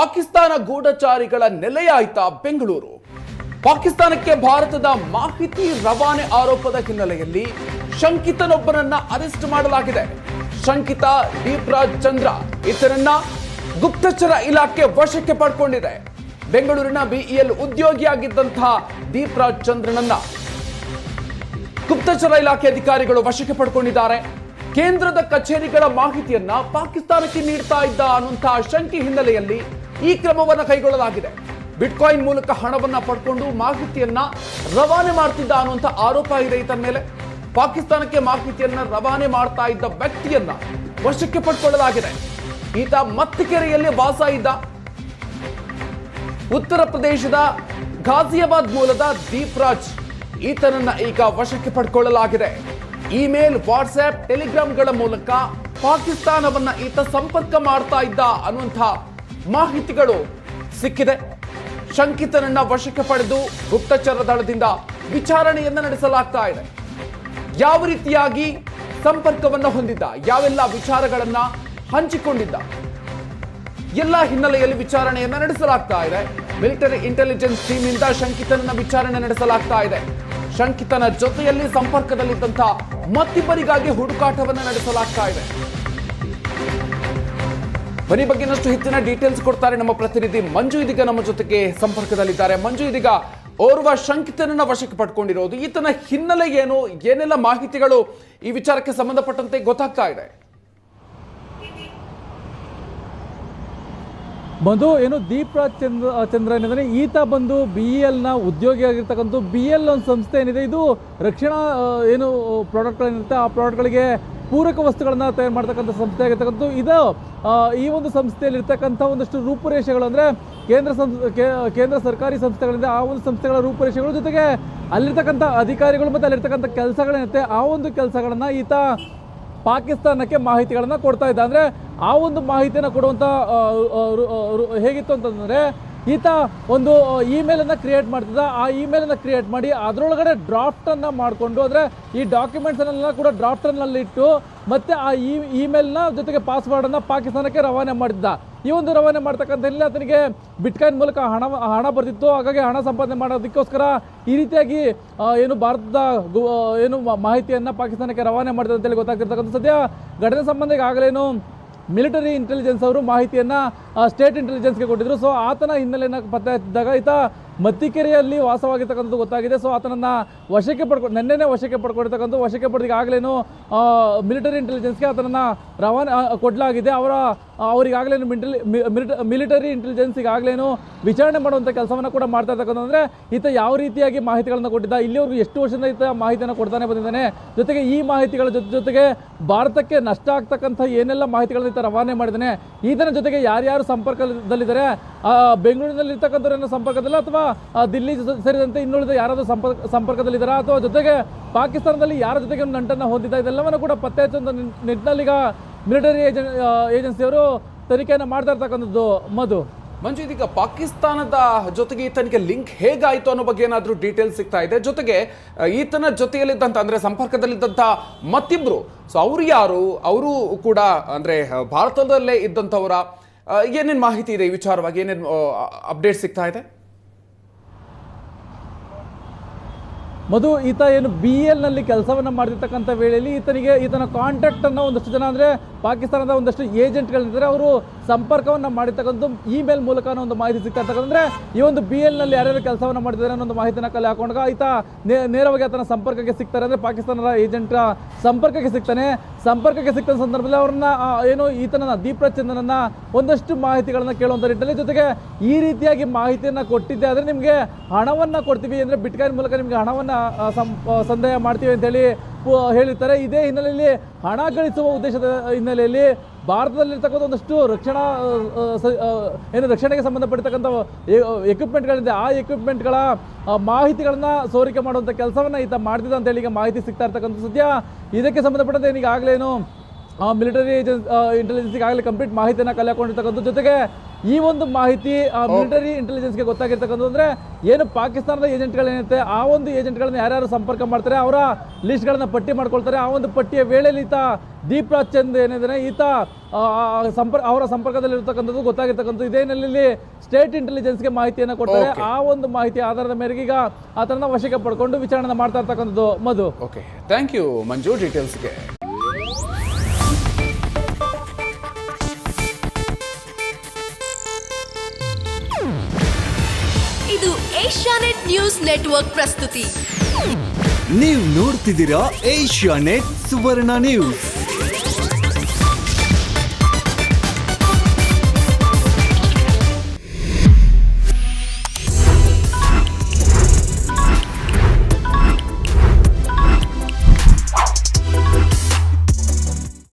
ಪಾಕಿಸ್ತಾನ ಗೂಢಚಾರಿಗಳ ನೆಲೆಯಾಯ್ತಾ ಬೆಂಗಳೂರು. ಪಾಕಿಸ್ತಾನಕ್ಕೆ ಭಾರತದ ಮಾಹಿತಿ ರವಾನೆ ಆರೋಪದ ಹಿನ್ನೆಲೆಯಲ್ಲಿ ಶಂಕಿತನೊಬ್ಬನನ್ನ ಅರೆಸ್ಟ್ ಮಾಡಲಾಗಿದೆ. ಶಂಕಿತ ದೀಪ್ರಾಜ್ ಚಂದ್ರ ಈತನನ್ನ ಗುಪ್ತಚರ ಇಲಾಖೆ ವಶಕ್ಕೆ ಪಡ್ಕೊಂಡಿದೆ. ಬೆಂಗಳೂರಿನ ಬಿಇಎಲ್ ಉದ್ಯೋಗಿಯಾಗಿದ್ದಂತಹ ದೀಪ್ರಾಜ್ ಚಂದ್ರನನ್ನ ಗುಪ್ತಚರ ಇಲಾಖೆ ಅಧಿಕಾರಿಗಳು ವಶಕ್ಕೆ ಪಡ್ಕೊಂಡಿದ್ದಾರೆ. ಕೇಂದ್ರದ ಕಚೇರಿಗಳ ಮಾಹಿತಿಯನ್ನ ಪಾಕಿಸ್ತಾನಕ್ಕೆ ನೀಡ್ತಾ ಇದ್ದ ಅನ್ನುವಂತಹ ಶಂಕೆ ಹಿನ್ನೆಲೆಯಲ್ಲಿ ಈ ಕ್ರಮವನ್ನು ಕೈಗೊಳ್ಳಲಾಗಿದೆ. ಬಿಟ್ಕಾಯಿನ್ ಮೂಲಕ ಹಣವನ್ನ ಪಡ್ಕೊಂಡು ಮಾಹಿತಿಯನ್ನ ರವಾನೆ ಮಾಡ್ತಿದ್ದ ಅನ್ನುವಂಥ ಆರೋಪ ಇದೆ ಈತನ ಮೇಲೆ. ಪಾಕಿಸ್ತಾನಕ್ಕೆ ಮಾಹಿತಿಯನ್ನ ರವಾನೆ ಮಾಡ್ತಾ ಇದ್ದ ವ್ಯಕ್ತಿಯನ್ನ ವಶಕ್ಕೆ ಪಡ್ಕೊಳ್ಳಲಾಗಿದೆ. ಈತ ಮತ್ತಿಕೆರೆಯಲ್ಲಿ ವಾಸ ಇದ್ದ ಉತ್ತರ ಪ್ರದೇಶದ ಘಾಜಿಯಾಬಾದ್ ಮೂಲದ ದೀಪ್ರಾಜ್ ಈತನನ್ನ ಈಗ ವಶಕ್ಕೆ ಪಡ್ಕೊಳ್ಳಲಾಗಿದೆ. ಇಮೇಲ್, ವಾಟ್ಸ್ಆಪ್, ಟೆಲಿಗ್ರಾಮ್ಗಳ ಮೂಲಕ ಪಾಕಿಸ್ತಾನವನ್ನ ಈತ ಸಂಪರ್ಕ ಮಾಡ್ತಾ ಇದ್ದ ಅನ್ನುವಂಥ ಮಾಹಿತಿಗಳು ಸಿಕ್ಕಿದೆ. ಶಂಕಿತನನ್ನ ವಶಕ್ಕೆ ಪಡೆದು ಗುಪ್ತಚರ ದಳದಿಂದ ವಿಚಾರಣೆಯನ್ನ ನಡೆಸಲಾಗ್ತಾ ಇದೆ. ಯಾವ ರೀತಿಯಾಗಿ ಸಂಪರ್ಕವನ್ನ ಹೊಂದಿದ್ದ, ಯಾವೆಲ್ಲ ವಿಚಾರಗಳನ್ನ ಹಂಚಿಕೊಂಡಿದ್ದ, ಎಲ್ಲ ಹಿನ್ನೆಲೆಯಲ್ಲಿ ವಿಚಾರಣೆಯನ್ನ ನಡೆಸಲಾಗ್ತಾ ಇದೆ. ಮಿಲಿಟರಿ ಇಂಟೆಲಿಜೆನ್ಸ್ ಟೀಮ್ ನಿಂದ ಶಂಕಿತನನ್ನ ವಿಚಾರಣೆ ನಡೆಸಲಾಗ್ತಾ ಇದೆ. ಶಂಕಿತನ ಜೊತೆಯಲ್ಲಿ ಸಂಪರ್ಕದಲ್ಲಿದ್ದಂತಹ ಮತ್ತಿಬ್ಬರಿಗಾಗಿ ಹುಡುಕಾಟವನ್ನು ನಡೆಸಲಾಗ್ತಾ ಇದೆ. ಬನ್ನಿ ಬಗ್ಗೆ ಇನ್ನಷ್ಟು ಹೆಚ್ಚಿನ ಡೀಟೇಲ್ಸ್ ಕೊಡ್ತಾರೆ ನಮ್ಮ ಪ್ರತಿನಿಧಿ ಮಂಜು. ಇದೀಗ ನಮ್ಮ ಜೊತೆಗೆ ಸಂಪರ್ಕದಲ್ಲಿದ್ದಾರೆ. ಮಂಜು, ಇದೀಗ ಓರ್ವ ಶಂಕಿತನನ್ನ ವಶಕ್ಕೆ ಪಡ್ಕೊಂಡಿರೋದು, ಈತನ ಹಿನ್ನೆಲೆ ಏನು, ಏನೆಲ್ಲ ಮಾಹಿತಿಗಳು ಈ ವಿಚಾರಕ್ಕೆ ಸಂಬಂಧಪಟ್ಟಂತೆ ಗೊತ್ತಾಗ್ತಾ ಇದೆ? ಬಂದು ಏನು ದೀಪ್ರಾಜ್ ಚಂದ್ರ ಏನಿದ್ರೆ ಈತ ಬಂದು BEL ನ ಉದ್ಯೋಗಿ ಆಗಿರ್ತಕ್ಕಂಥ BEL ಒಂದು ಸಂಸ್ಥೆ ಏನಿದೆ, ಇದು ರಕ್ಷಣಾ ಏನು ಪ್ರಾಡಕ್ಟ್ಗಳೇನಿರುತ್ತೆ ಆ ಪ್ರಾಡಕ್ಟ್ಗಳಿಗೆ ಪೂರಕ ವಸ್ತುಗಳನ್ನ ತಯಾರು ಮಾಡ್ತಕ್ಕಂಥ ಸಂಸ್ಥೆ ಆಗಿರ್ತಕ್ಕಂಥ ಇದು. ಈ ಒಂದು ಸಂಸ್ಥೆಯಲ್ಲಿ ಇರ್ತಕ್ಕಂಥ ಒಂದಷ್ಟು ರೂಪುರೇಷೆಗಳು ಅಂದರೆ ಕೇಂದ್ರ ಸರ್ಕಾರಿ ಸಂಸ್ಥೆಗಳಿಂದ ಆ ಒಂದು ಸಂಸ್ಥೆಗಳ ರೂಪುರೇಷೆಗಳ ಜೊತೆಗೆ ಅಲ್ಲಿರ್ತಕ್ಕಂಥ ಅಧಿಕಾರಿಗಳು ಮತ್ತು ಅಲ್ಲಿರ್ತಕ್ಕಂಥ ಕೆಲಸಗಳೇನಿರುತ್ತೆ ಆ ಒಂದು ಕೆಲಸಗಳನ್ನು ಈತ ಪಾಕಿಸ್ತಾನಕ್ಕೆ ಮಾಹಿತಿಗಳನ್ನು ಕೊಡ್ತಾ ಇದ್ದ. ಅಂದರೆ ಆ ಒಂದು ಮಾಹಿತಿಯನ್ನು ಕೊಡುವಂಥ ಹೇಗಿತ್ತು ಅಂತಂದರೆ ಈತ ಒಂದು ಇಮೇಲನ್ನು ಕ್ರಿಯೇಟ್ ಮಾಡ್ತಿದ್ದ. ಆ ಇಮೇಲನ್ನು ಕ್ರಿಯೇಟ್ ಮಾಡಿ ಅದರೊಳಗಡೆ ಡ್ರಾಫ್ಟನ್ನು ಮಾಡಿಕೊಂಡು, ಅಂದರೆ ಈ ಡಾಕ್ಯುಮೆಂಟ್ಸನ್ನೆಲ್ಲ ಕೂಡ ಡ್ರಾಫ್ಟರ್ನಲ್ಲಿ ಇಟ್ಟು ಮತ್ತು ಆ ಇಮೇಲ್ನ ಜೊತೆಗೆ ಪಾಸ್ವರ್ಡನ್ನು ಪಾಕಿಸ್ತಾನಕ್ಕೆ ರವಾನೆ ಮಾಡಿದ್ದ. ಈ ಒಂದು ರವಾನೆ ಮಾಡ್ತಕ್ಕಂಥಲ್ಲಿ ಆತನಿಗೆ ಬಿಟ್ಕಾಯಿನ್ ಮೂಲಕ ಹಣ ಬರ್ತಿತ್ತು. ಹಾಗಾಗಿ ಹಣ ಸಂಪಾದನೆ ಮಾಡೋದಕ್ಕೋಸ್ಕರ ಈ ರೀತಿಯಾಗಿ ಏನು ಭಾರತದ ಏನು ಮಾಹಿತಿಯನ್ನು ಪಾಕಿಸ್ತಾನಕ್ಕೆ ರವಾನೆ ಮಾಡಿದೆ ಅಂತೇಳಿ ಗೊತ್ತಾಗ್ತಿರ್ತಕ್ಕಂಥ. ಸದ್ಯ ಘಟನೆ ಸಂಬಂಧ ಈಗಾಗಲೇನು ಮಿಲಿಟರಿ ಇಂಟೆಲಿಜೆನ್ಸ್ ಅವರು ಮಾಹಿತಿಯನ್ನು ಸ್ಟೇಟ್ ಇಂಟೆಲಿಜೆನ್ಸ್ಗೆ ಕೊಟ್ಟಿದ್ರು. ಸೊ ಆತನ ಹಿನ್ನೆಲೆಯನ್ನು ಪತ್ತೆ ಹಚ್ಚಿದಾಗ ಈತ ಮತ್ತಿಕೆರೆಯಲ್ಲಿ ವಾಸವಾಗಿರ್ತಕ್ಕಂಥದ್ದು ಗೊತ್ತಾಗಿದೆ. ಸೊ ಆತನನ್ನು ವಶಕ್ಕೆ ನೆನ್ನೆನೇ ವಶಕ್ಕೆ ಪಡ್ಕೊಂಡಿರ್ತಕ್ಕಂಥ. ವಶಕ್ಕೆ ಪಡೆದಿಗೆ ಆಗಲೇನು ಮಿಲಿಟರಿ ಇಂಟೆಲಿಜೆನ್ಸ್ಗೆ ಆತನನ್ನು ರವಾನೆ ಕೊಡಲಾಗಿದೆ. ಅವರಿಗಾಗಲೇನು ಮಿಲಿಟರಿ ಇಂಟೆಲಿಜೆನ್ಸ್ ಈಗಾಗಲೇನು ವಿಚಾರಣೆ ಮಾಡುವಂಥ ಕೆಲಸವನ್ನು ಕೂಡ ಮಾಡ್ತಾ ಇರ್ತಕ್ಕಂಥ. ಅಂದರೆ ಈತ ಯಾವ ರೀತಿಯಾಗಿ ಮಾಹಿತಿಗಳನ್ನು ಕೊಟ್ಟಿದ್ದ, ಇಲ್ಲಿವರೆಗೂ ಎಷ್ಟು ವರ್ಷದಿಂದ ಈತ ಮಾಹಿತಿಯನ್ನು ಕೊಡ್ತಾನೆ ಬಂದಿದ್ದಾನೆ, ಜೊತೆಗೆ ಈ ಮಾಹಿತಿಗಳ ಜೊತೆಗೆ ಭಾರತಕ್ಕೆ ನಷ್ಟ ಆಗ್ತಕ್ಕಂಥ ಏನೆಲ್ಲ ಮಾಹಿತಿಗಳನ್ನ ಈತ ರವಾನೆ ಮಾಡಿದ್ದಾನೆ, ಈತನ ಜೊತೆಗೆ ಯಾರ್ಯಾರು ಸಂಪರ್ಕದಲ್ಲಿದ್ದಾರೆ, ಬೆಂಗಳೂರಿನಲ್ಲಿ ಇರ್ತಕ್ಕಂಥವ್ರನ್ನ ಸಂಪರ್ಕದಲ್ಲ ಅಥವಾ ದಿಲ್ಲಿ ಸೇರಿದಂತೆ ಇನ್ನುಳಿದ ಯಾರಾದರೂ ಸಂಪರ್ಕದಲ್ಲಿದ್ದಾರಾ, ಅಥವಾ ಜೊತೆಗೆ ಪಾಕಿಸ್ತಾನದಲ್ಲಿ ಯಾರ ಜೊತೆಗೆ ನಂಟನ್ನು ಹೊಂದಿದ್ದ, ಇದೆಲ್ಲವನ್ನು ಕೂಡ ಪತ್ತೆ ಹಚ್ಚುವಂಥ ನಿಟ್ಟಿನಲ್ಲಿ ಈಗ ಮಿಲಿಟರಿ ಏಜೆನ್ಸಿಯವರು ತನಿಖೆಯನ್ನು ಮಾಡ್ತಾ ಇರ್ತಕ್ಕಂಥದ್ದು. ಮಂಜು, ಇದೀಗ ಪಾಕಿಸ್ತಾನದ ಜೊತೆಗೆ ಈತನಿಗೆ ಲಿಂಕ್ ಹೇಗಾಯಿತು ಅನ್ನೋ ಬಗ್ಗೆ ಏನಾದರೂ ಡೀಟೇಲ್ಸ್ ಸಿಗ್ತಾ ಇದೆ? ಜೊತೆಗೆ ಈತನ ಜೊತೆಯಲ್ಲಿದ್ದಂಥ ಅಂದರೆ ಸಂಪರ್ಕದಲ್ಲಿದ್ದಂಥ ಮತ್ತಿಬ್ರು, ಸೊ ಅವರು ಯಾರು, ಅವರು ಕೂಡ ಅಂದರೆ ಭಾರತದಲ್ಲೇ ಇದ್ದಂಥವರ ಏನೇನು ಮಾಹಿತಿ ಇದೆ ಈ ವಿಚಾರವಾಗಿ, ಏನೇನು ಅಪ್ಡೇಟ್ ಸಿಗ್ತಾ ಇದೆ? ಈತ ಏನು BEL ನಲ್ಲಿ ಕೆಲಸವನ್ನು ಮಾಡ್ತಿರ್ತಕ್ಕಂಥ ವೇಳೆಯಲ್ಲಿ ಈತನ ಕಾಂಟ್ಯಾಕ್ಟನ್ನು ಒಂದಷ್ಟು ಜನ ಅಂದರೆ ಪಾಕಿಸ್ತಾನದ ಒಂದಷ್ಟು ಏಜೆಂಟ್ಗಳಿದ್ದಾರೆ, ಅವರು ಸಂಪರ್ಕವನ್ನು ಮಾಡಿರ್ತಕ್ಕಂಥ ಇಮೇಲ್ ಮೂಲಕ ಒಂದು ಮಾಹಿತಿ ಸಿಗ್ತಾ ಇರ್ತಕ್ಕಂಥ. ಅಂದರೆ ಈ ಒಂದು BEL ನಲ್ಲಿ ಯಾರ್ಯಾರು ಕೆಲಸವನ್ನು ಮಾಡಿದ್ದಾರೆ ಅನ್ನೋ ಒಂದು ಮಾಹಿತಿನ ಕಲೆ ಹಾಕೊಂಡಾಗ ಈತ ನೇರವಾಗಿ ಆತನ ಸಂಪರ್ಕಕ್ಕೆ ಸಿಗ್ತಾರೆ. ಅಂದರೆ ಪಾಕಿಸ್ತಾನದ ಏಜೆಂಟ್ ಸಂಪರ್ಕಕ್ಕೆ ಸಿಗ್ತಾನೆ ಸಂದರ್ಭದಲ್ಲಿ ಅವ್ರನ್ನ ಏನು ಈತನ ದೀಪ್ರಾಜ್ ಚಂದ್ರನನ್ನ ಒಂದಷ್ಟು ಮಾಹಿತಿಗಳನ್ನ ಕೇಳುವಂಥ ನಿಟ್ಟಿನಲ್ಲಿ, ಜೊತೆಗೆ ಈ ರೀತಿಯಾಗಿ ಮಾಹಿತಿಯನ್ನು ಕೊಟ್ಟಿದ್ದೆ ಆದರೆ ನಿಮಗೆ ಹಣವನ್ನು ಕೊಡ್ತೀವಿ, ಅಂದರೆ ಬಿಟ್ಕಾಯಿನ್ ಮೂಲಕ ನಿಮಗೆ ಹಣವನ್ನು ಸಂದಾಯ ಮಾಡ್ತೀವಿ ಅಂತ ಹೇಳಿರ್ತಾರೆ. ಇದೇ ಹಿನ್ನೆಲೆಯಲ್ಲಿ ಹಣ ಗಳಿಸುವ ಉದ್ದೇಶದ ಹಿನ್ನೆಲೆಯಲ್ಲಿ ಭಾರತದಲ್ಲಿರ್ತಕ್ಕಂಥ ಒಂದಷ್ಟು ರಕ್ಷಣೆಗೆ ಸಂಬಂಧಪಟ್ಟಿರ್ತಕ್ಕಂಥ ಎಕ್ವಿಪ್ಮೆಂಟ್ಗಳಿದೆ. ಆ ಎಕ್ವಿಪ್ಮೆಂಟ್ಗಳ ಮಾಹಿತಿಗಳನ್ನು ಸೋರಿಕೆ ಮಾಡುವಂಥ ಕೆಲಸವನ್ನು ಈತ ಮಾಡ್ತಿದ್ದ ಅಂತೇಳಿ ಈಗ ಮಾಹಿತಿ ಸಿಗ್ತಾ ಇರ್ತಕ್ಕಂಥ. ಸದ್ಯ ಇದಕ್ಕೆ ಸಂಬಂಧಪಟ್ಟಂತೆ ಈಗಾಗಲೇನು ಮಿಲಿಟರಿ ಇಂಟೆಲಿಜೆನ್ಸ್ಗೆ ಆಗಲೇ ಕಂಪ್ಲೀಟ್ ಮಾಹಿತಿಯನ್ನು ಕಲೆ ಹಾಕೊಂಡಿರ್ತಕ್ಕಂಥ. ಜೊತೆಗೆ ಈ ಒಂದು ಮಾಹಿತಿ ಮಿಲಿಟರಿ ಇಂಟೆಲಿಜೆನ್ಸ್ಗೆ ಗೊತ್ತಾಗಿರ್ತಕ್ಕಂಥ. ಅಂದರೆ ಏನು ಪಾಕಿಸ್ತಾನದ ಏಜೆಂಟ್ಗಳೇನಿರುತ್ತೆ ಆ ಒಂದು ಏಜೆಂಟ್ಗಳನ್ನ ಯಾರ್ಯಾರು ಸಂಪರ್ಕ ಮಾಡ್ತಾರೆ ಅವರ ಲಿಸ್ಟ್ಗಳನ್ನು ಪಟ್ಟಿ ಮಾಡ್ಕೊಳ್ತಾರೆ. ಆ ಒಂದು ಪಟ್ಟಿಯ ವೇಳೆಯಲ್ಲಿ ಈತ ದೀಪ್ರಾಜ್ ಚಂದ್ ಏನಿದ್ದಾನೆ ಈತ ಅವರ ಸಂಪರ್ಕದಲ್ಲಿರ್ತಕ್ಕಂಥದ್ದು ಗೊತ್ತಾಗಿರ್ತಕ್ಕಂಥದ್ದು. ಇದೇ ಹಿನ್ನೆಲೆಯಲ್ಲಿ ಸ್ಟೇಟ್ ಇಂಟೆಲಿಜೆನ್ಸ್ಗೆ ಮಾಹಿತಿಯನ್ನು ಕೊಡ್ತಾರೆ. ಆ ಒಂದು ಮಾಹಿತಿ ಆಧಾರದ ಮೇರೆಗೆ ಈಗ ಆತನ ವಶಕ್ಕೆ ಪಡ್ಕೊಂಡು ವಿಚಾರಣೆ ಮಾಡ್ತಾ ಇರ್ತಕ್ಕಂಥದ್ದು. ಮಧು, ಓಕೆ, ಥ್ಯಾಂಕ್ ಯು ಮಂಜು ಡೀಟೇಲ್ಸ್ಗೆ. ಇದು ಏಷ್ಯಾನೆಟ್ ನ್ಯೂಸ್ ನೆಟ್ವರ್ಕ್ ಪ್ರಸ್ತುತಿ. ನೀವು ನೋಡ್ತಿದ್ದೀರಾ ಏಷ್ಯಾನೆಟ್ ಸುವರ್ಣ ನ್ಯೂಸ್.